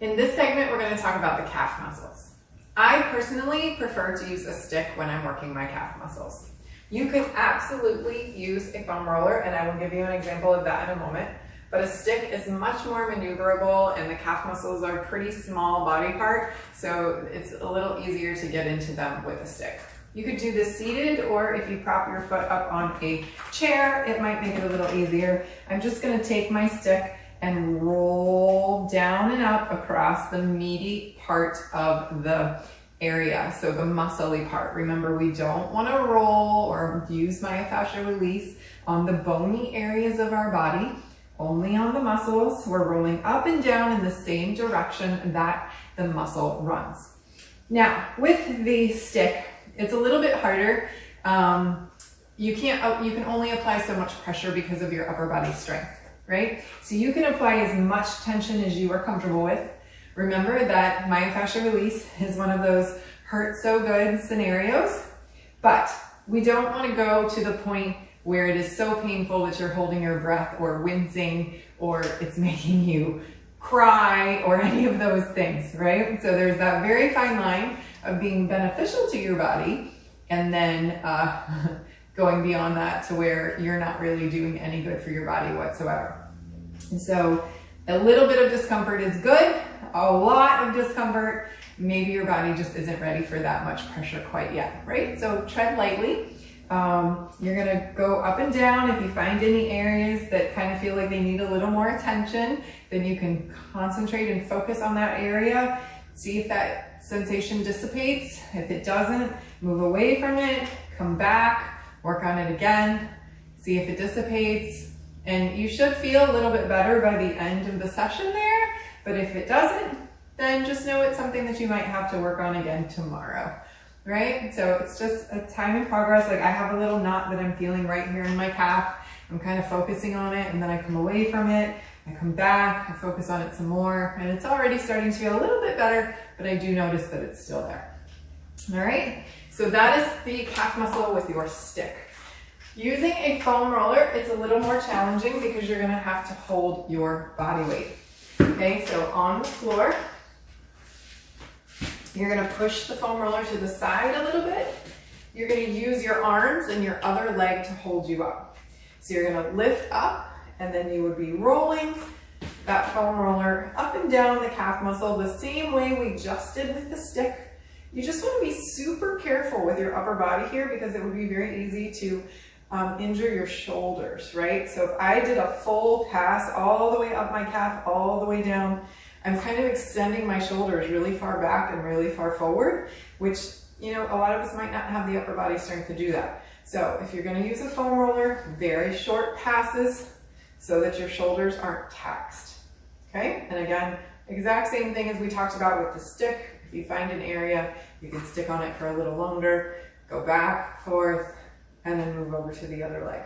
In this segment, we're going to talk about the calf muscles. I personally prefer to use a stick when I'm working my calf muscles. You can absolutely use a foam roller, and I will give you an example of that in a moment, but a stick is much more maneuverable and the calf muscles are a pretty small body part, so it's a little easier to get into them with a stick. You could do this seated, or if you prop your foot up on a chair, it might make it a little easier. I'm just going to take my stick and roll down and up across the meaty part of the area, so the muscly part. Remember, we don't want to roll or use myofascial release on the bony areas of our body, only on the muscles. We're rolling up and down in the same direction that the muscle runs. Now, with the stick, it's a little bit harder. You can only apply so much pressure because of your upper body strength, right? So you can apply as much tension as you are comfortable with. Remember that myofascial release is one of those hurt so good scenarios, but we don't want to go to the point where it is so painful that you're holding your breath or wincing or it's making you cry or any of those things, right? So there's that very fine line of being beneficial to your body and then going beyond that to where you're not really doing any good for your body whatsoever. And so a little bit of discomfort is good. A lot of discomfort, maybe your body just isn't ready for that much pressure quite yet, right? So tread lightly. You're gonna go up and down. If you find any areas that kind of feel like they need a little more attention, then you can concentrate and focus on that area. See if that sensation dissipates. If it doesn't, move away from it, come back, work on it again, see if it dissipates. And you should feel a little bit better by the end of the session there. But if it doesn't, then just know it's something that you might have to work on again tomorrow, right? So it's just a time in progress. Like I have a little knot that I'm feeling right here in my calf. I'm kind of focusing on it and then I come away from it. I come back, I focus on it some more, and it's already starting to feel a little bit better, but I do notice that it's still there. All right, so that is the calf muscle with your stick. Using a foam roller, it's a little more challenging because you're gonna have to hold your body weight. Okay, so on the floor, you're gonna push the foam roller to the side a little bit. You're gonna use your arms and your other leg to hold you up. So you're gonna lift up, and then you would be rolling that foam roller up and down the calf muscle the same way we just did with the stick. You just wanna be super careful with your upper body here because it would be very easy to injure your shoulders, right? So if I did a full pass all the way up my calf, all the way down, I'm kind of extending my shoulders really far back and really far forward, which, you know, a lot of us might not have the upper body strength to do that. So if you're gonna use a foam roller, very short passes so that your shoulders aren't taxed, okay? And again, exact same thing as we talked about with the stick. If you find an area, you can stick on it for a little longer, go back, forth, and then move over to the other leg.